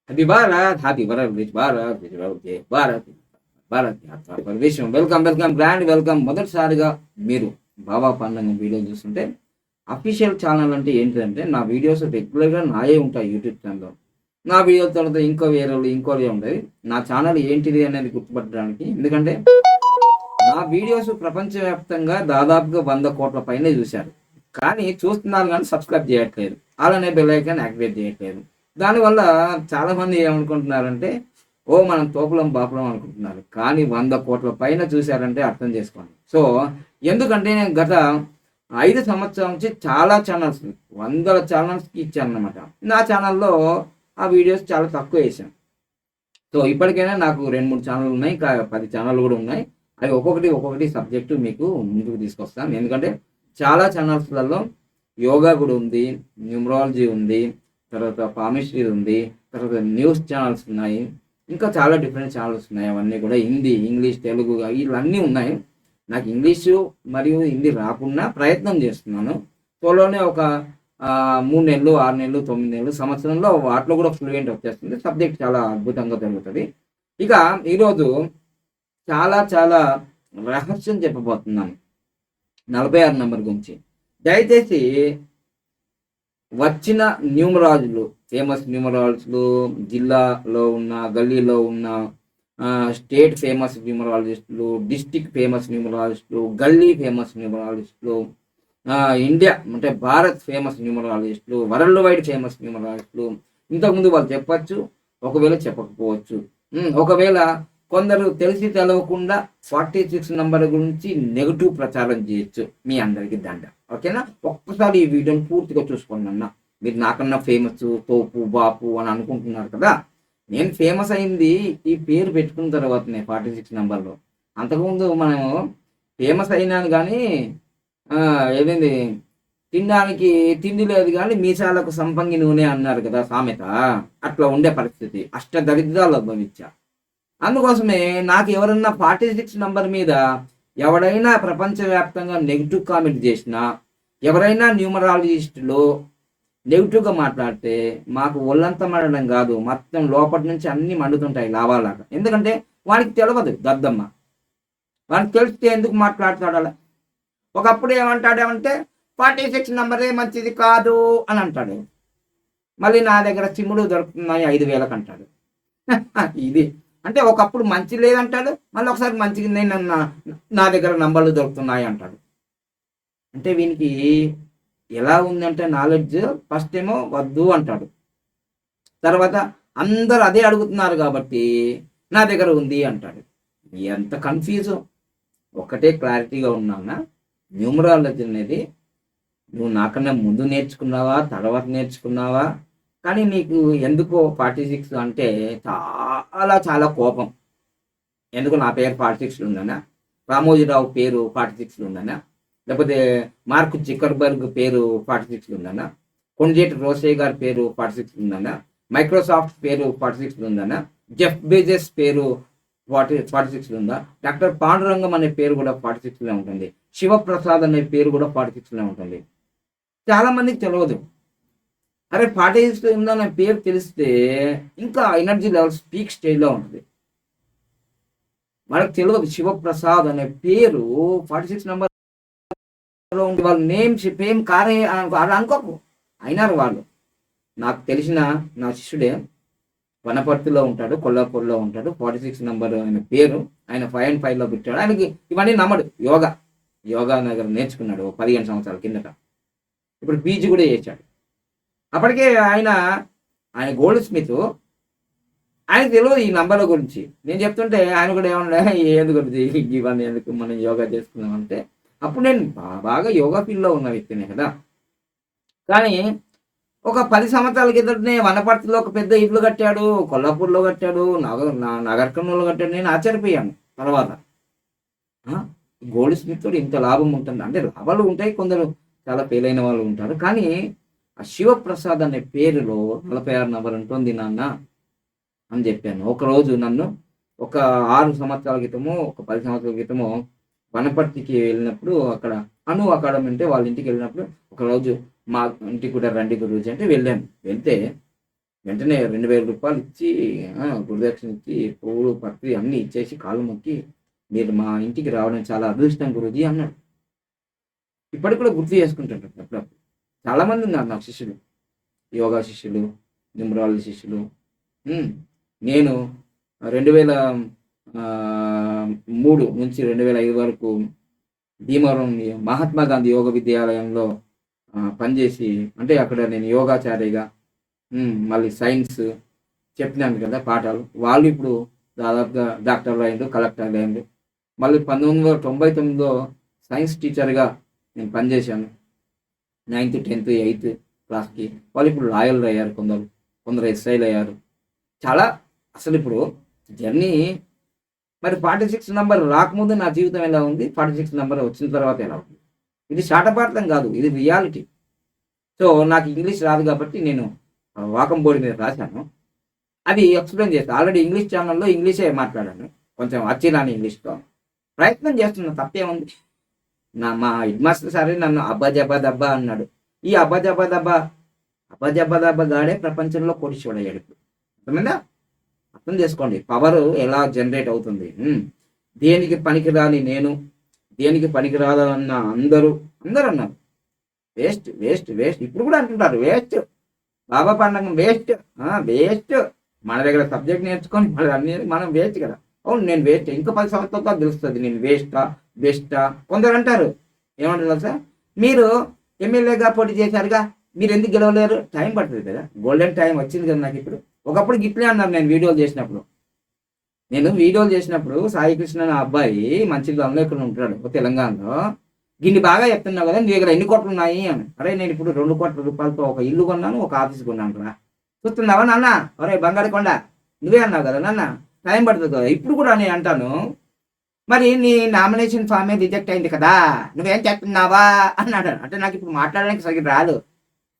Happy Bharat, happy Bharat, విజ్ భారత్, విజ్ భారత్, జై భారత్, భారత్ యాత్ర ప్రవేశం. Welcome, welcome, grand welcome. మొదటిసారిగా మీరు బాబా పండుగ వీడియో చూస్తుంటే అఫీషియల్ ఛానల్ అంటే ఏంటంటే నా వీడియోస్ రెగ్యులర్గా నాయే ఉంటాయి యూట్యూబ్ ఛానల్లో. నా వీడియో తర్వాత ఇంకో వేరే ఇంకోవి ఉంటాయి. నా ఛానల్ ఏంటిది అనేది గుర్తుపట్టడానికి, ఎందుకంటే నా వీడియోస్ ప్రపంచవ్యాప్తంగా దాదాపుగా 100 కోట్ల పైనే చూశారు. కానీ చూస్తున్నారు కానీ సబ్స్క్రైబ్ చేయట్లేదు, అలానే బెల్ ఐకాన్ యాక్టివేట్ చేయట్లేదు. దానివల్ల చాలామంది ఏమనుకుంటున్నారంటే మనం తోపులం బాపులం అనుకుంటున్నారు. కానీ 100 కోట్ల పైన చూశారంటే అర్థం చేసుకోండి. సో ఎందుకంటే నేను గత 5 సంవత్సరాల నుంచి చాలా ఛానల్స్, వందల ఛానల్స్కి ఇచ్చాను అనమాట. నా ఛానల్లో ఆ వీడియోస్ చాలా తక్కువ వేసాను. సో ఇప్పటికైనా నాకు 2-3 ఛానల్ ఉన్నాయి, ఇంకా 10 ఛానల్ కూడా ఉన్నాయి. అవి ఒక్కొక్కటి సబ్జెక్టు మీకు ముందుకు తీసుకొస్తాను. ఎందుకంటే చాలా ఛానల్స్లలో యోగా కూడా ఉంది, న్యూమరాలజీ ఉంది, తర్వాత పామిస్ట్రీ ఉంది, తర్వాత న్యూస్ ఛానల్స్ ఉన్నాయి, ఇంకా చాలా డిఫరెంట్ ఛానల్స్ ఉన్నాయి. అవన్నీ కూడా హిందీ, ఇంగ్లీష్, తెలుగు ఇవన్నీ ఉన్నాయి. నాకు ఇంగ్లీషు మరియు హిందీ రాకుండా ప్రయత్నం చేస్తున్నాను. త్వరలోనే ఒక 3 నెలలు, 6 నెలలు, 9 నెలలు, సంవత్సరంలో వాటిలో కూడా ఫ్లూయెంట్ వచ్చేస్తుంది. సబ్జెక్ట్ చాలా అద్భుతంగా జరుగుతుంది. ఇక ఈరోజు చాలా చాలా రహస్యం చెప్పబోతున్నాను 46 నెంబర్ గురించి. దయచేసి వచ్చిన న్యూమరాలజీలు, ఫేమస్ న్యూమరాలజిస్టులు, జిల్లాలో ఉన్న, గల్లీలో ఉన్న స్టేట్ ఫేమస్ న్యూమరాలజిస్టులు, డిస్టిక్ ఫేమస్ న్యూమరాలజిస్టులు, గల్లీ ఫేమస్ న్యూమరాలజిస్టులు, ఇండియా అంటే భారత్ ఫేమస్ న్యూమరాలజిస్టులు, వరల్డ్ వైడ్ ఫేమస్ న్యూమరాలజిస్టులు. ఇంతకుముందు వాళ్ళు చెప్పచ్చు, ఒకవేళ చెప్పకపోవచ్చు. ఒకవేళ కొందరు తెలిసి తెలవకుండా 46 నంబర్ గురించి నెగటివ్ ప్రచారం చేయొచ్చు. మీ అందరికీ దండ. ఓకేనా? ఒక్కసారి ఈ వీడియోని పూర్తిగా చూసుకోండి అన్న. మీరు నాకన్నా ఫేమస్, తోపు బాపు అని అనుకుంటున్నారు కదా. నేను ఫేమస్ అయింది ఈ పేరు పెట్టుకున్న తర్వాతనే 46 నెంబర్లో. అంతకుముందు మనము ఫేమస్ అయినాను కానీ ఏదైంది, తినడానికి తిండి లేదు కానీ మీసాలకు సంపంగి నూనె అన్నారు కదా సామెత. అట్లా ఉండే పరిస్థితి, అష్టదరిద్రాలు అనుభవించా. అందుకోసమే నాకు ఎవరన్నా 46 నంబర్ మీద ఎవడైనా ప్రపంచవ్యాప్తంగా నెగిటివ్ కామెంట్ చేసినా, ఎవరైనా న్యూమరాలజిస్టులో నెగిటివ్గా మాట్లాడితే మాకు ఒళ్ళంతా మండడం కాదు, మొత్తం లోపటి నుంచి అన్ని మండుతుంటాయి లావాలాగా. ఎందుకంటే వానికి తెలియదు దద్దమ్మ. వానికి తెలిస్తే ఎందుకు మాట్లాడతాడు అలా? ఒకప్పుడు ఏమంటాడేమంటే 46 నంబరే మంచిది కాదు అని అంటాడు. మళ్ళీ నా దగ్గర సిమ్ములు దొరుకుతున్నాయి 5,000కి అంటాడు. ఇది అంటే ఒకప్పుడు మంచి లేదంటాడు, మళ్ళీ ఒకసారి మంచిగా నా దగ్గర నంబర్లు దొరుకుతున్నాయి అంటాడు. అంటే వీనికి ఎలా ఉందంటే నాలెడ్జ్, ఫస్ట్ ఏమో వద్దు అంటాడు, తర్వాత అందరు అదే అడుగుతున్నారు కాబట్టి నా దగ్గర ఉంది అంటాడు. ఎంత కన్ఫ్యూజు. ఒకటే క్లారిటీగా ఉన్నానా, న్యూమరాలజీ అనేది నువ్వు నాకన్నా ముందు నేర్చుకున్నావా, తర్వాత నేర్చుకున్నావా, కానీ నీకు ఎందుకో 46 అంటే చాలా చాలా కోపం. ఎందుకు నా పేరు 46 ఉందనా, రామోజీరావు పేరు 46 ఉందనా, లేకపోతే మార్క్ జుకర్బర్గ్ పేరు 46 ఉందనా, కొండేటి రోసే గారి పేరు 46 ఉందనా, మైక్రోసాఫ్ట్ పేరు 46 ఉందనా, జెఫ్ బెజోస్ పేరు 46 ఉందా, డాక్టర్ పాండురంగం అనే పేరు కూడా 46లో ఉంటుంది, శివప్రసాద్ అనే పేరు కూడా 46లో ఉంటుంది. చాలా మందికి తెలియదు. అరే 46 ఉందన్న పేరు తెలిస్తే ఇంకా ఎనర్జీ లెవెల్స్ పీక్ స్టేజ్లో ఉంటుంది. వాళ్ళకి తెలియదు శివప్రసాద్ అనే పేరు 46 నెంబర్లో ఉంది. వాళ్ళ నేమ్ పేమ్ కారే అలా అనుకోకు. అయినారు వాళ్ళు. నాకు తెలిసిన నా శిష్యుడే వనపర్తిలో ఉంటాడు, కొల్లాపూర్లో ఉంటాడు. 46 నెంబర్ ఆయన పేరు, ఆయన 5 and 5లో పెట్టాడు. ఆయనకి ఇవన్నీ నమ్మడు. యోగా నగర్ నేర్చుకున్నాడు 15 సంవత్సరాల కిందట. ఇప్పుడు పీజీ కూడా చేశాడు. అప్పటికే ఆయన గోల్డ్ స్మిత్. ఆయనకు తెలియదు ఈ నంబర్ల గురించి. నేను చెప్తుంటే ఆయన కూడా ఏమన్నా ఏది గురించి ఇవన్నీ ఎందుకు మనం యోగా చేసుకున్నాం అంటే, అప్పుడు నేను బాగా యోగా ఫీల్డ్లో ఉన్న వ్యక్తినే కదా. కానీ ఒక 10 సంవత్సరాల కిందటనే వనపర్తిలో ఒక పెద్ద ఇల్లు కట్టాడు, కొల్లాపూర్లో కట్టాడు, నగర్ కర్నూలులో కట్టాడు. నేను ఆశ్చర్యపోయాను. తర్వాత గోల్డ్ స్మిత్ ఇంత లాభం ఉంటుంది అంటే, లాభాలు ఉంటాయి, కొందరు చాలా ఫెయిల్ అయిన వాళ్ళు ఉంటారు. కానీ ఆ శివప్రసాద్ అనే పేరులో 46 నెంబర్ ఉంటుంది నాన్న అని చెప్పాను. ఒకరోజు నన్ను ఒక 6 సంవత్సరాల క్రితమో, ఒక 10 సంవత్సరాల క్రితమో వనపర్తికి వెళ్ళినప్పుడు, అక్కడ అను అకాడమీ అంటే వాళ్ళ ఇంటికి వెళ్ళినప్పుడు ఒకరోజు మా ఇంటికి కూడా రండి గురూజీ అంటే వెళ్ళాను. వెళ్తే వెంటనే 2000 రూపాయలు ఇచ్చి గురుదక్షిణ ఇచ్చి పువ్వులు, పత్రి అన్నీ ఇచ్చేసి కాళ్ళు మొక్కి, "మీరు మా ఇంటికి రావడం చాలా అదృష్టం గురూజీ" అన్నాడు. ఇప్పటికి కూడా గుర్తు చేసుకుంటుంటాను అప్పుడప్పుడు. చాలామంది ఉన్నారు నాకు శిష్యులు. యోగా శిష్యులు, న్యూమరాలజీ శిష్యులు. హ్మ్. నేను 2003 నుంచి 2005 వరకు భీమవరం మహాత్మా గాంధీ యోగ విద్యాలయంలో పనిచేసి, అంటే అక్కడ నేను యోగాచార్యగా, మళ్ళీ సైన్స్ చెప్పినాను కదా పాఠాలు. వాళ్ళు ఇప్పుడు దాదాపుగా డాక్టర్లు అయ్యిండ్రు, కలెక్టర్లు అయ్యిండ్రు. మళ్ళీ 1999లో సైన్స్ టీచర్గా నేను పనిచేశాను. 9th, 10th, 8th క్లాస్కి. వాళ్ళు ఇప్పుడు లాయర్లు అయ్యారు, కొందరు ఎస్ఐలు అయ్యారు. చాలా అసలు ఇప్పుడు జర్నీ. మరి 46 నంబర్ రాకముందు నా జీవితం ఎలా ఉంది, 46 నంబర్ వచ్చిన తర్వాత ఎలా ఉంది? ఇది శాటపాఠం కాదు, ఇది రియాలిటీ. సో నాకు ఇంగ్లీష్ రాదు కాబట్టి నేను వాకం బోర్డు మీద రాశాను. అది ఎక్స్ప్లెయిన్ చేస్తాను. ఆల్రెడీ ఇంగ్లీష్ ఛానల్లో ఇంగ్లీషే మాట్లాడాను, కొంచెం వచ్చిరాని ఇంగ్లీష్తో ప్రయత్నం చేస్తున్నా. తప్పేముంది? మా హెడ్ మాస్టర్ సారే నన్ను అబ్బా జబ్బా దబ్బా అన్నాడు. ఈ అబ్బా జబ్బా దబ్బా గాడే ప్రపంచంలో కోటీశ్వరుడయ్యాడు ఇప్పుడు. అర్థమైందా? అర్థం చేసుకోండి పవర్ ఎలా జనరేట్ అవుతుంది. దేనికి పనికిరాని నేను, దేనికి పనికిరాదన్న అందరూ అన్నారు వేస్ట్ వేస్ట్ వేస్ట్. ఇప్పుడు కూడా అంటుంటారు వేస్ట్, బాబా పండగ వేస్ట్ వేస్ట్. మన దగ్గర సబ్జెక్ట్ నేర్చుకొని మనం వేస్ట్ కదా. అవును, నేను వేస్ట్. ఇంకా 10 సంవత్సరాలతో తెలుస్తుంది నేను వేస్టా బెస్టా. కొందరు అంటారు, ఏమంటారు సార్, మీరు ఎమ్మెల్యేగా పోటీ చేశారుగా, మీరు ఎందుకు గెలవలేరు? టైం పడుతుంది కదా, గోల్డెన్ టైం వచ్చింది కదా నాకు ఇప్పుడు. ఒకప్పుడు గిట్లే అన్నారు నేను వీడియోలు చేసినప్పుడు. సాయి కృష్ణ నా అబ్బాయి మంచిర్యాలలో ఇక్కడ ఉంటాడు తెలంగాణలో. గిన్ని బాగా చెప్తున్నావు కదా, నీ దగ్గర ఎన్ని కోట్లు ఉన్నాయి అని. అరే నేను ఇప్పుడు 2 కోట్ల రూపాయలతో ఒక ఇల్లు కొన్నాను, ఒక ఆఫీస్ కొన్నాను రా. చూస్తున్నావా నాన్న? అరే బంగారు కొండ, నువ్వే అన్నావు కదా నాన్న, టైం పడుతుంది కదా. ఇప్పుడు కూడా నేను అంటాను, మరి నీ నామినేషన్ ఫామే రిజెక్ట్ అయింది కదా, నువ్వేం చేస్తున్నావా అన్నాడు. అంటే నాకు ఇప్పుడు మాట్లాడడానికి సరిగ్గా రాదు,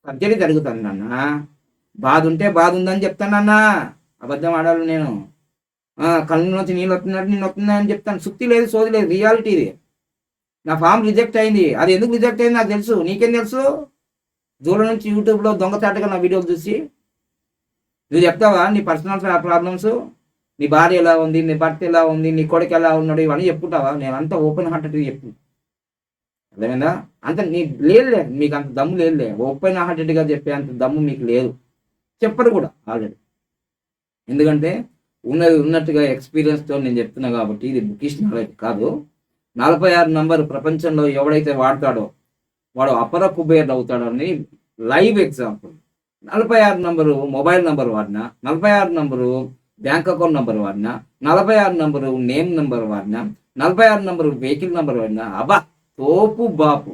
సర్జరీ జరుగుతుంది నాన్న. బాధ ఉంటే బాధ ఉందని చెప్తానన్నా, అబద్ధం ఆడాలి నేను. కళ్ళు నుంచి నీళ్ళు వస్తున్నాయని చెప్తాను. సుత్తి లేదు, సోది లేదు, రియాలిటీ ఇది. నా ఫామ్ రిజెక్ట్ అయింది. అది ఎందుకు రిజెక్ట్ అయింది నాకు తెలుసు, నీకేం తెలుసు? దూరం నుంచి యూట్యూబ్లో దొంగచాటుగా నా వీడియోలు చూసి నువ్వు చెప్తావా నీ పర్సనల్ ప్రాబ్లమ్స్? నీ భార్య ఎలా ఉంది, నీ భర్త ఎలా ఉంది, నీ కొడుకు ఎలా ఉన్నాడు, ఇవన్నీ చెప్పుకుంటావా? నేను అంతా ఓపెన్ హార్టెడ్గా చెప్పు. అర్థమైందా? అంత నీ లేదులే, మీకు అంత దమ్ము లేదులే. ఓపెన్ హార్టెడ్గా చెప్పే అంత దమ్ము మీకు లేదు, చెప్పరు కూడా ఆల్రెడీ. ఎందుకంటే ఉన్నట్టుగా ఎక్స్పీరియన్స్తో నేను చెప్తున్నా కాబట్టి. ఇది బుకిష్ నాలెడ్జ్ కాదు. 46 నంబర్ ప్రపంచంలో ఎవడైతే వాడతాడో వాడు అపర కుబేర్ అవుతాడని live example. 46 number mobile number వాడినా, 46 నంబరు బ్యాంక్ అకౌంట్ నంబర్ వాడినా, 46 నంబరు నేమ్ నంబర్ వాడినా, 46 నంబరు వెహికల్ నంబర్ వాడినా, అబ్బా తోపు బాపు.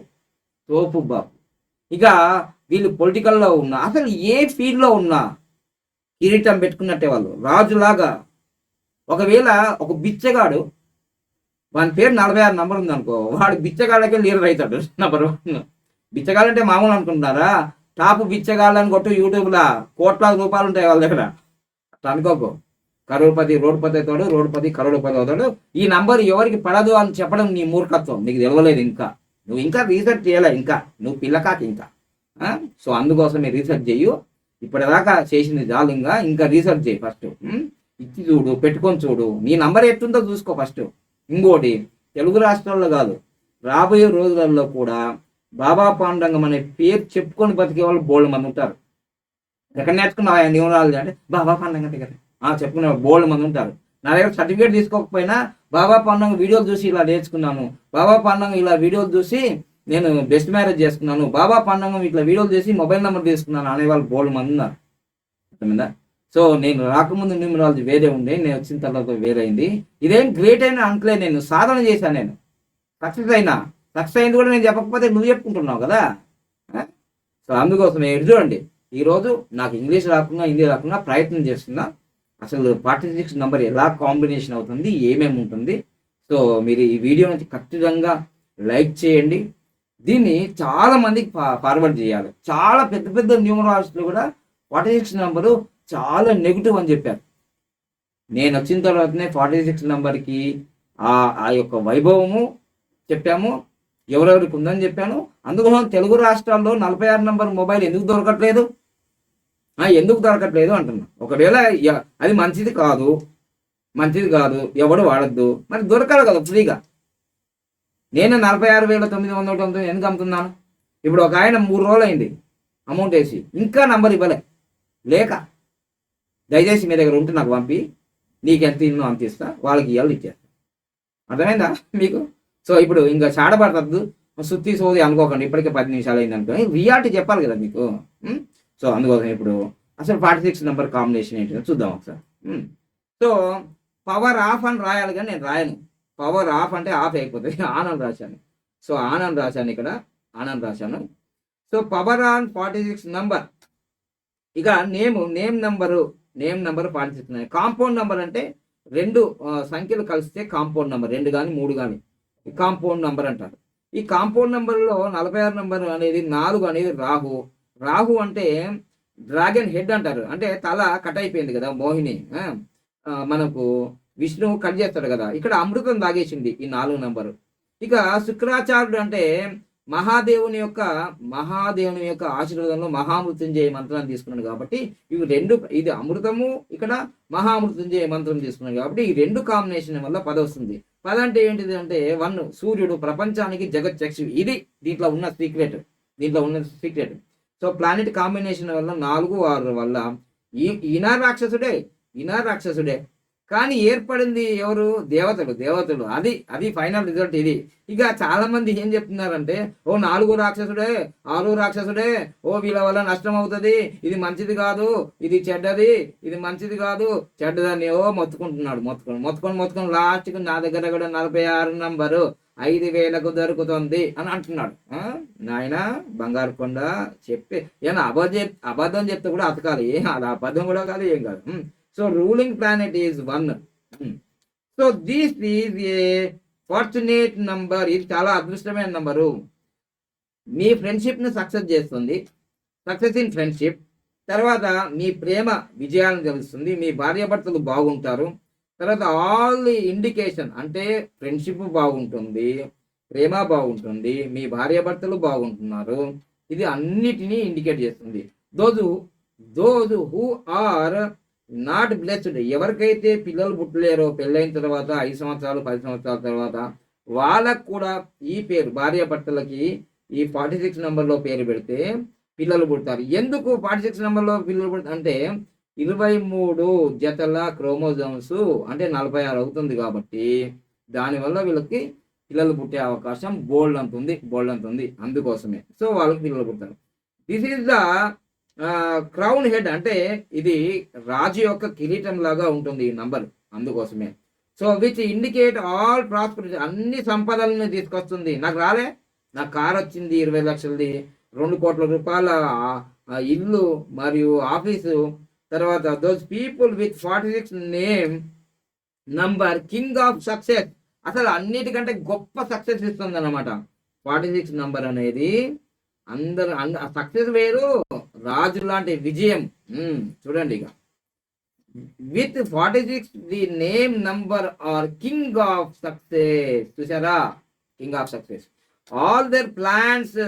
ఇక వీళ్ళు పొలిటికల్లో ఉన్నా, అసలు ఏ ఫీల్డ్లో ఉన్నా కిరీటం పెట్టుకున్నట్టే వాళ్ళు రాజులాగా. ఒకవేళ ఒక బిచ్చగాడు, వాని పేరు 46 నంబర్ ఉందనుకో, వాడు బిచ్చగాళ్ళకే లీడర్ అవుతాడు నంబర్ 1. బిచ్చగాళ్ళంటే మామూలు అనుకుంటున్నారా? టాప్ బిచ్చగాళ్ళని కొట్టు యూట్యూబ్లో, కోట్లాది రూపాయలు ఉంటాయి వాళ్ళ దగ్గర. అట్లా అనుకోకు. కరోడ్పతి రోడ్పతి అవుతాడు, రోడ్పతి కరోడ్పతి అవుతాడు. ఈ నంబర్ ఎవరికి పడదు అని చెప్పడం నీ మూర్ఖత్వం, నీకు తెలవలేదు ఇంకా. నువ్వు ఇంకా రీసెర్చ్ చేయలే, ఇంకా నువ్వు పిల్లకాకి ఇంకా. సో అందుకోసం మీరు రీసెర్చ్ చెయ్యు. ఇప్పటిదాకా చేసింది చాలు, ఇంకా రీసెర్చ్ చేయి ఫస్ట్. ఇచ్చి చూడు, పెట్టుకొని చూడు, నీ నంబర్ ఎట్టుందో చూసుకో ఫస్ట్. ఇంకోటి, తెలుగు రాష్ట్రాల్లో కాదు, రాబోయే రోజులలో కూడా బాబా పాండురంగం అనే పేరు చెప్పుకొని బతికే వాళ్ళు బోల్డ్ మంది ఉంటారు. ఎక్కడ నేర్చుకున్నావా న్యూమరాలజీ అంటే? బాబా పాండురంగం దగ్గర చెప్పుకునే బోల్డ్ మంది ఉంటారు. నా దగ్గర సర్టిఫికేట్ తీసుకోకపోయినా బాబా పాండురంగం వీడియోలు చూసి ఇలా నేర్చుకున్నాను, బాబా పాండురంగం ఇలా వీడియోలు చూసి నేను బెస్ట్ మ్యారేజ్ చేసుకున్నాను, బాబా పాండురంగం ఇట్లా వీడియోలు చేసి మొబైల్ నెంబర్ తీసుకున్నాను అనేవాళ్ళు బోల్డ్ మంది ఉన్నారు. అర్థమైందా? సో నేను రాకముందు న్యూమరాలజీ వేరే ఉండే, నేను వచ్చిన తర్వాత వేరే అయింది. ఇదేం గ్రేట్ అయినా అంటలే, నేను సాధన చేశాను, నేను సక్సెస్ అయింది కూడా నేను చెప్పకపోతే నువ్వు చెప్పుకుంటున్నావు కదా. సో అందుకోసం ఎటు చూడండి, ఈరోజు నాకు ఇంగ్లీష్ రాకుండా హిందీ రాకుండా ప్రయత్నం చేస్తున్నా. అసలు 46 నంబర్ ఎలా కాంబినేషన్ అవుతుంది, ఏమేమి ఉంటుంది. సో మీరు ఈ వీడియో నుంచి ఖచ్చితంగా లైక్ చేయండి. దీన్ని చాలా మందికి ఫార్వర్డ్ చేయాలి. చాలా పెద్ద పెద్ద న్యూమరాలజిస్టులు కూడా 46 నంబరు చాలా నెగిటివ్ అని చెప్పారు. నేను వచ్చిన తర్వాతనే 46 నంబర్కి ఆ యొక్క వైభవము చెప్పాము, ఎవరెవరికి ఉందని చెప్పాను. అందుకోసం తెలుగు రాష్ట్రాల్లో 46 నంబర్ మొబైల్ ఎందుకు దొరకట్లేదు? ఎందుకు దొరకట్లేదు అంటున్నా. ఒకవేళ అది మంచిది కాదు ఎవడు వాడద్దు, మరి దొరకాలి కదా ఫ్రీగా. నేను 46,999 ఎందుకు అమ్ముతున్నాను? ఇప్పుడు ఒక ఆయన 3 రోజులు అయింది అమౌంట్ వేసి, ఇంకా నంబర్ ఇవ్వలే. లేక దయచేసి మీ దగ్గర ఉంటే నాకు పంపి, నీకు ఎంత ఇన్నో అంత ఇస్తా, వాళ్ళకి ఇవ్వాలి ఇచ్చేస్తా. అర్థమైందా మీకు? సో ఇప్పుడు ఇంకా చాడబడతద్దు, సుత్తి సోది అనుకోకండి. ఇప్పటికే 10 నిమిషాలు అయింది అనుకో, రియాలిటీ చెప్పాలి కదా మీకు. సో అందుకోసం ఇప్పుడు అసలు 46 నెంబర్ కాంబినేషన్ ఏంటో చూద్దాం ఒకసారి. సో పవర్ ఆఫ్ అని రాయాలి, కానీ నేను రాయను. పవర్ ఆఫ్ అంటే ఆఫ్ అయిపోతుంది, ఆన్ అని రాశాను. సో ఆన్ అని రాశాను, ఇక్కడ ఆన్ అని రాశాను. So power on 46 number. ఇక నేమ్ నంబరు 46. కాంపౌండ్ నంబర్ అంటే 2 సంఖ్యలు కలిస్తే కాంపౌండ్ నంబర్, 2 కానీ 3 కానీ కాంపౌండ్ నంబర్ అంటారు. ఈ కాంపౌండ్ నంబర్లో 46 నంబర్ అనేది 4 అనేది రాహు అంటే డ్రాగన్ హెడ్ అంటారు. అంటే తల కట్ అయిపోయింది కదా మోహిని, మనకు విష్ణువు కట్ చేస్తాడు కదా, ఇక్కడ అమృతం తాగేసింది ఈ 4 నంబరు. ఇక శుక్రాచార్యుడు అంటే మహాదేవుని యొక్క ఆశీర్వాదంలో మహామృత్యుంజయ మంత్రాన్ని తీసుకున్నాడు కాబట్టి ఇవి 2, ఇది అమృతము, ఇక్కడ మహామృత్యుంజయ మంత్రం తీసుకున్నాడు కాబట్టి ఈ 2 కాంబినేషన్ వల్ల 10 వస్తుంది. 10 అంటే ఏంటిది అంటే 1 సూర్యుడు, ప్రపంచానికి జగచ్చక్షు. ఇది దీంట్లో ఉన్న సీక్రెట్. సో ప్లానెట్ కాంబినేషన్ వల్ల 4, 6 వల్ల ఈయన రాక్షసుడే కానీ ఏర్పడింది ఎవరు? దేవతలు. అది ఫైనల్ రిజల్ట్ ఇది. ఇక చాలా మంది ఏం చెప్తున్నారంటే, 4 రాక్షసుడే, 6 రాక్షసుడే, వీళ్ళ వల్ల నష్టం అవుతుంది, ఇది మంచిది కాదు, ఇది చెడ్డది, ఇది మంచిది కాదు, చెడ్డదని మొత్తుకొని లాస్ట్కి నా దగ్గర కూడా 46 నంబరు 5,000కు దొరుకుతుంది అని అంటున్నాడు. నాయన బంగారు కొండ చెప్పి ఏమన్నా అబద్ధం చెప్తే కూడా అతకాలి, అది అబద్ధం కూడా కాదు, ఏం కాదు. So ruling planet is 1. So this is a fortunate number. ఇది చాలా అదృష్టమైన నంబరు. మీ ఫ్రెండ్షిప్ను సక్సెస్ చేస్తుంది, సక్సెస్ ఇన్ ఫ్రెండ్షిప్. తర్వాత మీ ప్రేమ విజయాలను తెలుస్తుంది, మీ భార్యాభర్తలు బాగుంటారు. తర్వాత ఆల్ ఇండికేషన్ అంటే ఫ్రెండ్షిప్ బాగుంటుంది, ప్రేమ బాగుంటుంది, మీ భార్యాభర్తలు బాగుంటున్నారు. ఇది అన్నిటినీ ఇండికేట్ చేస్తుంది. దోజు హూ ఆర్ నాట్ బ్లెస్డ్, ఎవరికైతే పిల్లలు పుట్టలేరో పెళ్ళైన తర్వాత 5 సంవత్సరాలు 10 సంవత్సరాల తర్వాత వాళ్ళకు కూడా ఈ పేరు, భార్యాభర్తలకి ఈ 46 నెంబర్లో పేరు పెడితే పిల్లలు పుడతారు. ఎందుకు 46 నెంబర్లో పిల్లలు పుడతారు అంటే 23 జతల క్రోమోజోమ్స్ అంటే 46 అవుతుంది కాబట్టి దానివల్ల వీళ్ళకి పిల్లలు పుట్టే అవకాశం బోల్డ్ అంత ఉంది. అందుకోసమే సో వాళ్ళకి పిల్లలు పుడతారు. This is the crown head అంటే ఇది రాజు యొక్క కిరీటం లాగా ఉంటుంది ఈ నంబర్, అందుకోసమే. So which indicate all prosperity, అన్ని సంపదలను తీసుకొస్తుంది. నాకు కార్ వచ్చింది 20 లక్షలది, 2 కోట్ల రూపాయల ఇల్లు మరియు ఆఫీసు. తర్వాత those people with 46 name number king of success, అసలు అన్నిటికంటే గొప్ప సక్సెస్ ఇస్తుంది అన్నమాట 46 నంబర్ అనేది. అందరు సక్సెస్ వేరు, రాజు లాంటి విజయం. చూడండి ఇక with 46 the name number are king of success. చూసారా, king of success. All their plans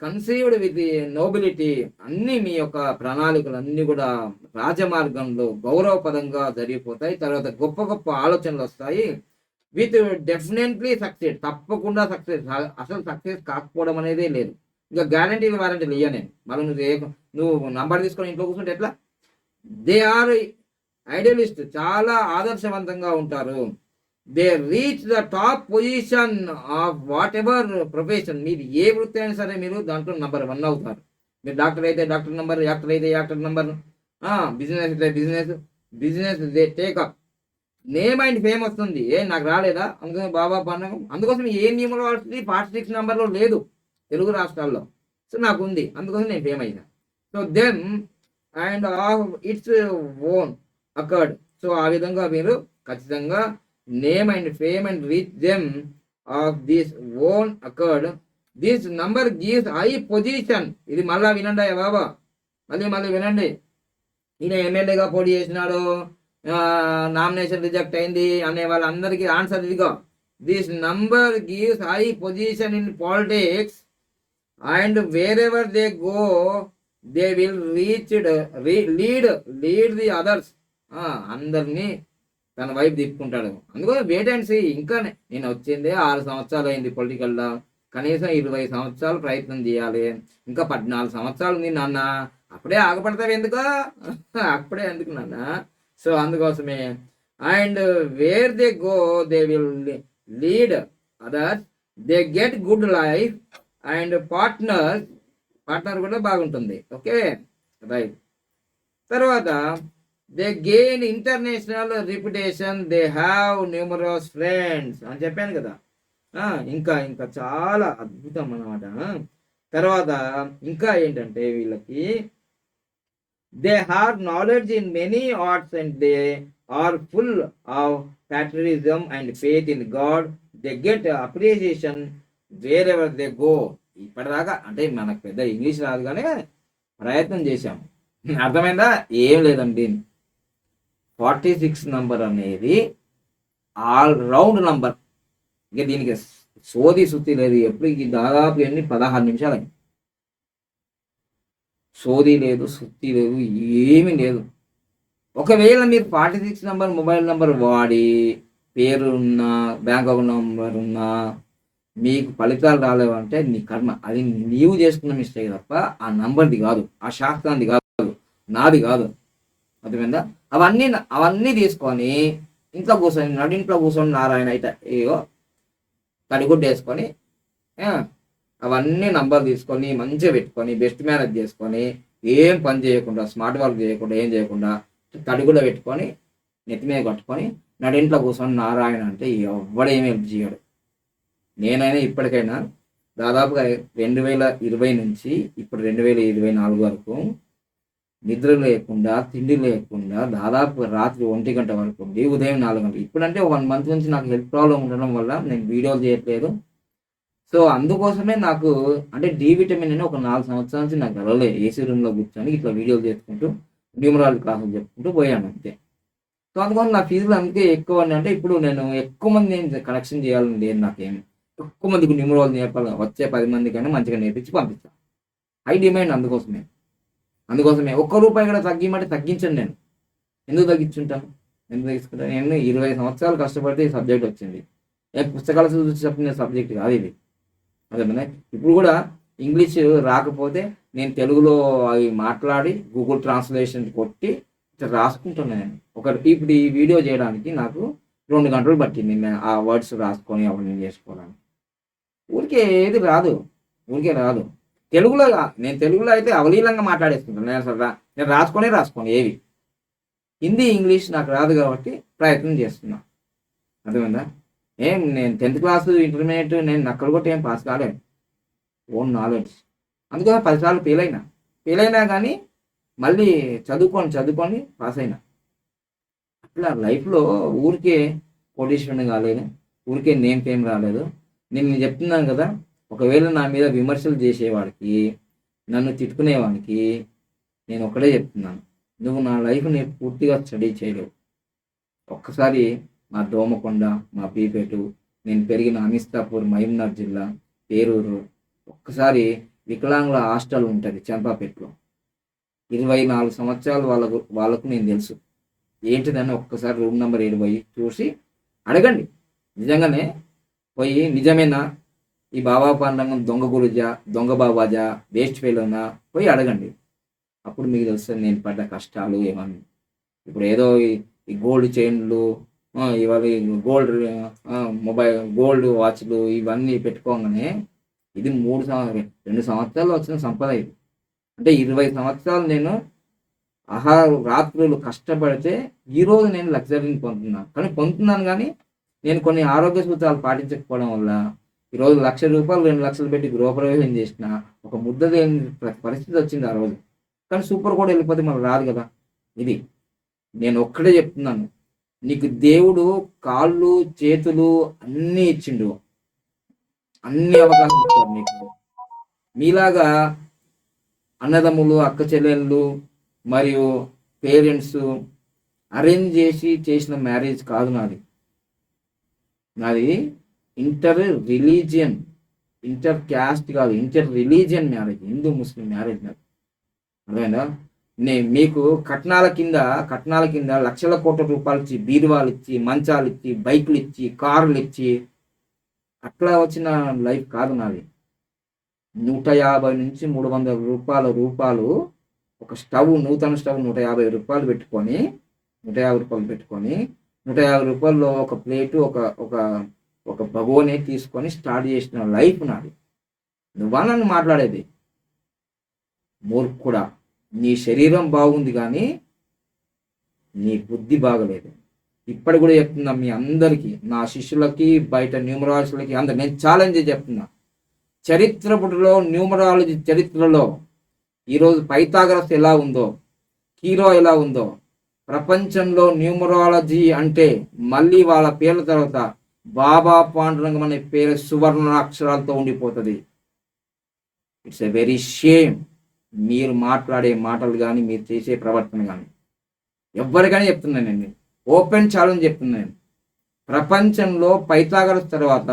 conceived with nobility, అన్ని మీ యొక్క ప్రణాళికలు అన్ని కూడా రాజమార్గంలో గౌరవపదంగా జరిగిపోతాయి. తర్వాత గొప్ప గొప్ప ఆలోచనలు వస్తాయి. విత్ డెఫినెట్లీ సక్సెస్, తప్పకుండా సక్సెస్. అసలు సక్సెస్ కాకపోవడం అనేదే లేదు. ఇంకా గ్యారంటీలు వారంటీలు ఇయ్య నేను. మళ్ళీ నువ్వు నంబర్ తీసుకొని ఇంట్లో కూర్చుంటే ఎట్లా? దే ఆర్ ఐడియలిస్ట్, చాలా ఆదర్శవంతంగా ఉంటారు. They reach the top position of what ever profession. మీరు ఏ వృత్తి అయినా సరే మీరు దాంట్లో నంబర్ 1 అవుతారు. మీరు డాక్టర్ అయితే డాక్టర్ నంబర్, యాక్టర్ అయితే యాక్టర్ నంబర్, బిజినెస్ అయితే business they take up. Name and fame వస్తుంది. నాకు రాలేదా? అందుకని బాబా పండుగ. అందుకోసం ఏ నియమంలో వస్తుంది 46 నెంబర్లో లేదు తెలుగు రాష్ట్రాల్లో. సో నాకు ఉంది, అందుకోసం నేను ఫేమ్ అయినా. So then and of its own accord. So ఆ విధంగా మీరు ఖచ్చితంగా name and fame and reach them of this own accord. This number gives high position. ఇది మళ్ళా వినండి బాబా, మళ్ళీ వినండి. ఈయన ఎమ్మెల్యేగా పోటీ చేసినాడు, నామినేషన్ రిజెక్ట్ అయింది అనే వాళ్ళందరికీ ఆన్సర్ ఇదిగో. This number gives high position in politics and wear ever they go they will lead the others. అందరినీ తన వైపు తిప్పుకుంటాడు. అందుకని వెయిట్ అండ్ సీ. ఇంకా నేను వచ్చిందే 6 సంవత్సరాలు అయింది పొలిటికల్లో, కనీసం 20 సంవత్సరాలు ప్రయత్నం చేయాలి. ఇంకా 14 సంవత్సరాలు ఉంది నాన్న, అప్పుడే ఆగపడతావు ఎందుకో అప్పుడే ఎందుకు నాన్న. సో అందుకోసమే. And where they go they will lead others, they get good life and partner కూడా బాగుంటుంది. Okay right. తర్వాత they gain international reputation, they have numerous friends అని చెప్పాను కదా. ఇంకా ఇంకా చాలా అద్భుతం అన్నమాట. తర్వాత ఇంకా ఏంటంటే వీళ్ళకి they have knowledge in many arts and they are full of patriotism and faith in God, they get appreciation where ever they go. ఇప్పటిదాకా అంటే మనకు పెద్ద ఇంగ్లీష్ రాదు కానీ ప్రయత్నం చేశాం. అర్థమైందా? ఏం లేదండి, 46 నంబర్ అనేది ఆల్ రౌండ్ నంబర్. ఇక దీనికి సోది సుత్తి లేదు. ఎప్పుడు దాదాపు 16 నిమిషాలు అయింది. సోది లేదు, సుత్తి లేదు, ఏమీ లేదు. ఒకవేళ మీరు 46 నంబర్ మొబైల్ నంబర్ వాడి పేరున్నా బ్యాంక్ అకౌంట్ నంబర్ ఉన్నా మీకు ఫలితాలు రాలేవంటే నీ కర్మ. అది నీవు చేసుకున్న మిస్టేక్ తప్ప ఆ నంబర్ది కాదు, ఆ శాస్త్రాన్ని కాదు, నాది కాదు. అర్థమైందా? అవన్నీ తీసుకొని ఇంట్లో కూర్చొని నడింట్లో కూర్చొని నారాయణ అయితే ఏవో తడిగుడ్డ వేసుకొని అవన్నీ నంబర్ తీసుకొని మంచిగా పెట్టుకొని బెస్ట్ మేనేజ్ చేసుకొని ఏం పని చేయకుండా స్మార్ట్ వర్క్ చేయకుండా ఏం చేయకుండా తడిగుడ్డ పెట్టుకొని నెత్తి మీద కట్టుకొని నడింట్లో కూర్చొని నారాయణ అంటే ఎవ్వడేమి హెల్ప్ చేయడు. నేనైనా ఇప్పటికైనా దాదాపుగా 2020 నుంచి ఇప్పుడు 2024 వరకు నిద్ర లేకుండా తిండి లేకుండా దాదాపు రాత్రి 1 గంట వరకు ఉండి ఉదయం 4 గంటలు. ఇప్పుడంటే 1 మంత్ నుంచి నాకు హెల్త్ ప్రాబ్లం ఉండడం వల్ల నేను వీడియోలు చేయట్లేదు. సో అందుకోసమే నాకు అంటే డి విటమిన్ అని ఒక 4 సంవత్సరాల నుంచి నాకు వెళ్ళలేదు. ఏసీ రూమ్లో కూర్చొని ఇట్లా వీడియోలు చేసుకుంటూ న్యూమరాలజీ క్లాసులు చెప్పుకుంటూ పోయాను అంతే. సో అందుకని నా ఫీజులు అందుకే ఎక్కువ అంటే ఇప్పుడు నేను ఎక్కువ మంది నేను కనెక్షన్ చేయాలని లేదు నాకేమి. ఎక్కువ మందికి న్యూమరాలజీ నేర్పాలి, వచ్చే 10 మందికైనా మంచిగా నేర్పించి పంపిస్తాను. హై డిమాండ్ అందుకోసమే. ₹1 కూడా తగ్గిమంటే తగ్గించండి. నేను ఎందుకు తగ్గించుంటాను? ఎందుకు తగ్గించుకుంటాను? నేను 20 సంవత్సరాలు కష్టపడితే ఈ సబ్జెక్ట్ వచ్చింది. పుస్తకాల చూసి చెప్పిన సబ్జెక్ట్ కాదు ఇది. అదేమన్నా ఇప్పుడు కూడా ఇంగ్లీష్ రాకపోతే నేను తెలుగులో అవి మాట్లాడి గూగుల్ ట్రాన్స్లేషన్ కొట్టి ఇట్లా రాసుకుంటున్నాను. నేను ఇప్పుడు ఈ వీడియో చేయడానికి నాకు 2 గంటలు పట్టింది ఆ వర్డ్స్ రాసుకొని అవన్నీ చేసుకోవడానికి. ఊరికే రాదు. తెలుగులో అయితే అవలీలంగా మాట్లాడేసుకుంటాను. నేను రాసుకొని ఏవి. హిందీ ఇంగ్లీష్ నాకు రాదు కాబట్టి ప్రయత్నం చేస్తున్నా. అర్థమైందా? నేను 10th క్లాస్ ఇంటర్మీడియట్ నేను అక్కడ కూడా ఏం పాస్ కాలేదు. Own knowledge. అందుకని 10 సార్లు ఫెయిల్ అయినా కానీ మళ్ళీ చదువుకొని పాస్ అయినా. అట్లా లైఫ్లో ఊరికే కోటీశ్వరుని కాలేదు, ఊరికే నేమ్ ఫేమ్ రాలేదు. నేను చెప్తున్నాను కదా, ఒకవేళ నా మీద విమర్శలు చేసేవాడికి, నన్ను తిట్టుకునేవాడికి నేను ఒకటే చెప్తున్నాను, నువ్వు నా లైఫ్ని పూర్తిగా స్టడీ చేయలేవు. ఒక్కసారి మా దోమకొండ, మా పీపేటు, నేను పెరిగిన అనిస్తాపూర్, మహబూబ్నగర్ జిల్లా, పేరూరు, ఒక్కసారి వికలాంగుల హాస్టల్ ఉంటుంది చంపాపేటలో. 24 సంవత్సరాలు వాళ్ళకు నేను తెలుసు ఏంటిదని. ఒక్కసారి రూమ్ నెంబర్ 7 పోయి చూసి అడగండి. నిజంగానే పోయి నిజమేనా ఈ బాబా పాండంగం దొంగ గురుజా, దొంగ బాబాజా, వేస్ట్ ఫెయిల్నా పోయి అడగండి. అప్పుడు మీకు తెలుస్తుంది నేను పడ్డ కష్టాలు ఏమని. ఇప్పుడు ఏదో ఈ గోల్డ్ చైన్లు, ఇవాళ గోల్డ్ వాచ్లు ఇవన్నీ పెట్టుకోగానే ఇది 2 సంవత్సరాలు వచ్చిన సంపద ఇది. అంటే 20 సంవత్సరాలు నేను రాత్రులు కష్టపడితే ఈరోజు నేను లగ్జరీని పొందుతున్నాను. కానీ నేను కొన్ని ఆరోగ్య సూత్రాలు పాటించకపోవడం వల్ల ఈరోజు ₹1,00,000 2 లక్షలు పెట్టి గృహప్రవేశం చేసిన ఒక ముద్ద లేని పరిస్థితి వచ్చింది ఆ రోజు. కానీ సూపర్ కూడా వెళ్ళిపోతే మనకు రాదు కదా. ఇది నేను ఒక్కడే చెప్తున్నాను, నీకు దేవుడు కాళ్ళు చేతులు అన్నీ ఇచ్చిండు, అన్ని అవకాశాలు ఇచ్చాడు నీకు. మీలాగా అన్నదమ్ములు, అక్క చెల్లెళ్ళు మరియు పేరెంట్స్ అరేంజ్ చేసిన మ్యారేజ్ కాదు నాది ఇంటర్ రిలీజియన్ ఇంటర్ క్యాస్ట్ కాదు, ఇంటర్ రిలీజియన్ మ్యారేజ్, హిందూ ముస్లిం మ్యారేజ్ కాదు. అర్థమైందా? మీకు కట్నాల కింద లక్షల కోట్ల రూపాయలు ఇచ్చి, బీరువాలు ఇచ్చి, మంచాలు ఇచ్చి, బైకులు ఇచ్చి, కార్లు ఇచ్చి అట్లా వచ్చిన లైఫ్ కాదు నాది. 150 నుంచి 300 రూపాయలు ఒక స్టవ్, నూతన స్టవ్ 150 రూపాయలు పెట్టుకొని 150 రూపాయల్లో ఒక ప్లేటు, ఒక ఒక ఒక భగోనే తీసుకొని స్టార్ట్ చేసిన లైఫ్ నాది. నువ్వా నన్ను మాట్లాడేది? మూర్ఖుడా, నీ శరీరం బాగుంది కానీ నీ బుద్ధి బాగలేదు. ఇప్పటి కూడా చెప్తున్నా మీ అందరికీ, నా శిష్యులకి, బయట న్యూమరాలజీలకి అందరు నేను ఛాలెంజ్ చెప్తున్నా. చరిత్ర పుటలో, న్యూమరాలజీ చరిత్రలో ఈరోజు పైథాగరస్ ఎలా ఉందో, కీరో ఎలా ఉందో, ప్రపంచంలో న్యూమరాలజీ అంటే మళ్ళీ వాళ్ళ పేర్ల తర్వాత బాబా పాండురంగం అనే పేరు సువర్ణ అక్షరాలతో ఉండిపోతుంది. It's a very shame. మీరు మాట్లాడే మాటలు కానీ, మీరు చేసే ప్రవర్తన కానీ, ఎవరికైనా చెప్తున్నాను నేను, ఓపెన్ ఛాలెంజ్ చెప్తున్నాను. ప్రపంచంలో పైథాగరస్ తర్వాత,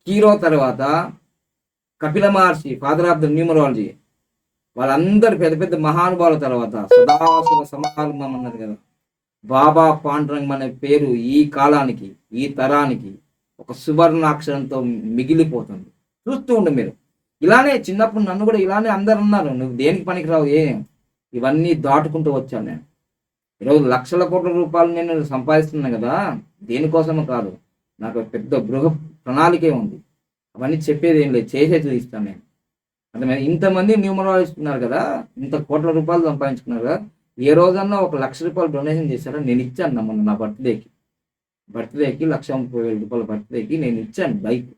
కీరో తర్వాత, కపిల మహర్షి ఫాదర్ ఆఫ్ ద న్యూమరాలజీ, వాళ్ళందరూ పెద్ద పెద్ద మహానుభావుల తర్వాత సదాశివ సమారంభం అన్నారు కదా, బాబా పాండురంగం అనే పేరు ఈ కాలానికి, ఈ తరానికి ఒక సువర్ణాక్షరంతో మిగిలిపోతుంది. చూస్తూ ఉండు మీరు. ఇలానే చిన్నప్పుడు నన్ను కూడా ఇలానే అందరు అన్నారు, నువ్వు దేనికి పనికిరావు, ఇవన్నీ దాటుకుంటూ వచ్చాను నేను. ఈరోజు లక్షల కోట్ల రూపాయలు నేను సంపాదిస్తున్నాను కదా, దేనికోసమో కాదు, నాకు పెద్ద బృహ ప్రణాళికే ఉంది. అవన్నీ చెప్పేది ఏం లేదు, చేసే చూపిస్తాను నేను. అర్థమైంది? ఇంతమంది న్యూమరాలజిస్ట్ ఉన్నారు కదా, ఇంత కోట్ల రూపాయలు సంపాదించుకున్నారు కదా, ఏ రోజన్నా 1,00,000 రూపాయలు డొనేషన్ చేశారా? నేను ఇచ్చాను మొన్న నా బర్త్డేకి 1,30,000 రూపాయల బర్త్డేకి నేను ఇచ్చాను బైక్.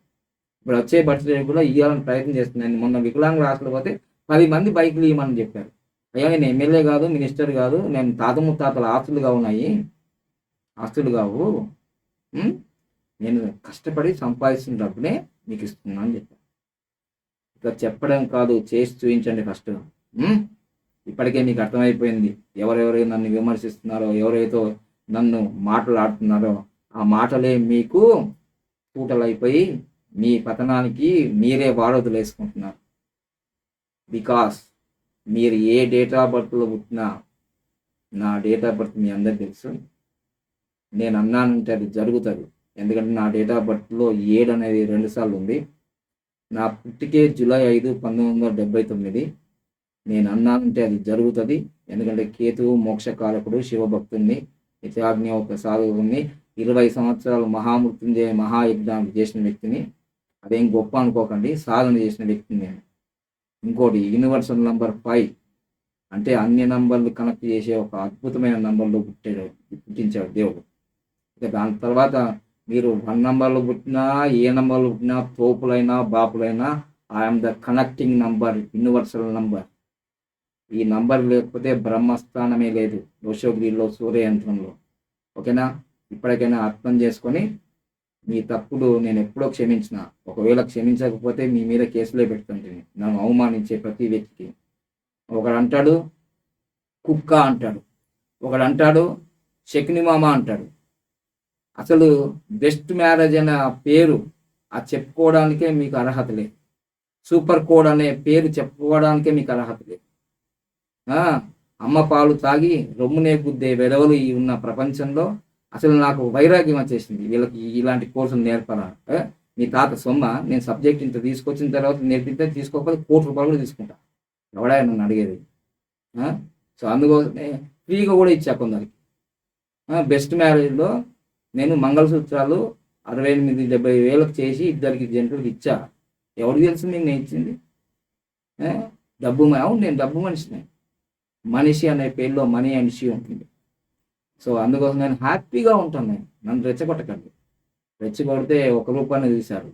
ఇప్పుడు వచ్చే బర్త్డే కూడా ఇవ్వాలని ప్రయత్నం చేస్తున్నాను. మొన్న వికలాంగుల హాస్టల్ పోతే 10 మంది బైకులు ఇవ్వమని చెప్పారు. అయ్యా నేను ఎమ్మెల్యే కాదు, మినిస్టర్ కాదు, నేను తాత ముత్తాతల ఆస్తులుగా ఉన్నాయి, ఆస్తులు కావు, నేను కష్టపడి సంపాదిస్తున్న డబ్బునే మీకు ఇస్తున్నా అని చెప్పాను. ఇక చెప్పడం కాదు, చేసి చూపించండి ఫస్ట్. ఇప్పటికే మీకు అర్థమైపోయింది ఎవరెవరైతే నన్ను విమర్శిస్తున్నారో, ఎవరైతే నన్ను మాట్లాడుతున్నారో ఆ మాటలే మీకు పూటలైపోయి మీ పతనానికి మీరే వారధులు వేసుకుంటున్నారు. బికాస్ మీరు ఏ డేట్ ఆఫ్ బర్త్లో పుట్టినా, నా డేట్ ఆఫ్ బర్త్ మీ అందరికి తెలుసు. నేను అన్నానంటే అది జరుగుతుంది. ఎందుకంటే నా డేట్ ఆఫ్ బర్త్లో 7 అనేది 2 సార్లు ఉంది. నా పుట్టికే జూలై 5, 1979. నేను అన్నానంటే అది జరుగుతుంది. ఎందుకంటే కేతువు మోక్షకారకుడు, శివభక్తుడిని, నిత్యాజ్ఞ ఒక సాధువుని, 20 సంవత్సరాలు మహామృత్యుంజయ మహాయజ్ఞానికి చేసిన వ్యక్తిని. అదేం గొప్ప అనుకోకండి, సాధన చేసిన వ్యక్తిని నేను. ఇంకోటి యూనివర్సల్ నంబర్ 5 అంటే అన్ని నంబర్లు కనెక్ట్ చేసే ఒక అద్భుతమైన నంబర్లో పుట్టించాడు దేవుడు. ఇక దాని తర్వాత మీరు 1 నంబర్లో పుట్టినా, ఏ నంబర్లో పుట్టినా, తోపులైనా బాపులైనా, I'm the connecting number, universal number. ఈ నంబర్ లేకపోతే బ్రహ్మస్థానమే లేదు దోషోగ్రిలో, సూర్యయంత్రంలో. ఓకేనా? ఇప్పటికైనా అర్థం చేసుకొని మీ తప్పుడు నేను ఎప్పుడో క్షమించిన, ఒకవేళ క్షమించకపోతే మీ మీద కేసులే పెడుతుంటుంది నన్ను అవమానించే ప్రతి వ్యక్తికి. ఒకడు అంటాడు కుక్క అంటాడు, ఒకడు అంటాడు శకునిమామ అంటాడు. అసలు బెస్ట్ మ్యారేజ్ అనే పేరు చెప్పుకోవడానికే మీకు అర్హత లేదు. సూపర్ కోడ్ అనే పేరు చెప్పుకోవడానికే మీకు అర్హత లేదు. అమ్మ పాలు తాగి రొమ్మునే గుద్దే వెధవలు ఉన్న ప్రపంచంలో అసలు నాకు వైరాగ్యం వచ్చేసింది. వీళ్ళకి ఇలాంటి కోర్సులు నేర్పాలా? మీ తాత సొమ్మ, నేను సబ్జెక్ట్ ఇంత తీసుకొచ్చిన తర్వాత నేర్పితే తీసుకోకపోతే ₹1,00,00,000 కూడా తీసుకుంటా. ఎవడా నన్ను అడిగేది? సో అందుకోసమే ఫ్రీగా కూడా ఇచ్చా కొందరికి. బెస్ట్ మ్యారేజ్లో నేను మంగళసూత్రాలు 68,000-70,000 వేలకు చేసి 2 జంటలకు ఇచ్చా. ఎవరికి తెలుసు మీకు నేను ఇచ్చింది? డబ్బు. అవును, నేను డబ్బు మనిషిని. మనిషి అనే పేరులో మనీ అండ్ షీ ఉంటుంది. సో అందుకోసం నేను హ్యాపీగా ఉంటాను. నేను నన్ను రెచ్చగొట్టకండి. రెచ్చగొడితే ₹1 తీశారు,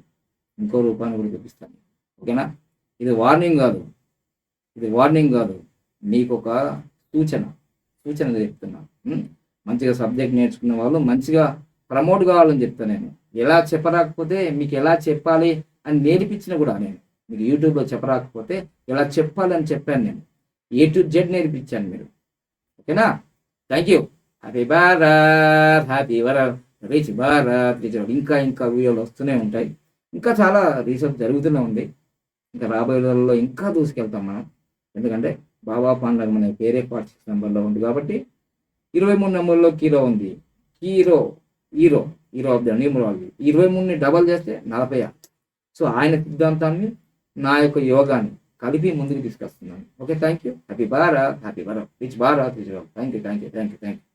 ఇంకో రూపాయిని కూడా చూపిస్తాను. ఓకేనా? ఇది వార్నింగ్ కాదు, మీకు ఒక సూచన చెప్తున్నాను. మంచిగా సబ్జెక్ట్ నేర్చుకున్న వాళ్ళు మంచిగా ప్రమోట్ కావాలని చెప్తాను నేను. ఎలా చెప్పరాకపోతే మీకు ఎలా చెప్పాలి అని నేర్పించిన కూడా నేను. మీకు యూట్యూబ్లో చెప్పరాకపోతే ఎలా చెప్పాలి అని చెప్పాను నేను. A to Z నేర్పించాను మీరు. ఓకేనా? Thank you. Happy Bharat, happy world, rich Bharat. ఇంకా వీడియోలు వస్తూనే ఉంటాయి. ఇంకా చాలా రీసెర్చ్ జరుగుతూనే ఉంది. ఇంకా రాబోయే రోజుల్లో ఇంకా దూసుకెళ్తాం మనం. ఎందుకంటే బాబా పండగ అనే పేరే 46 నెంబర్‌లో ఉంది కాబట్టి 23 నెంబర్‌లో కీరో ఉంది. Hero, hero, hero of the numerology. 23ని డబల్ చేస్తే 46. సో, ఆయన సిద్ధాంతాన్ని, నా యొక్క యోగాన్ని కలిపి ముందుకు తీసుకొస్తున్నాను. Okay. Thank you. Happy Bharat! Happy Bharat! Rich Bharat! Rich Bharat! Thank you. Thank you. Thank you. Thank you.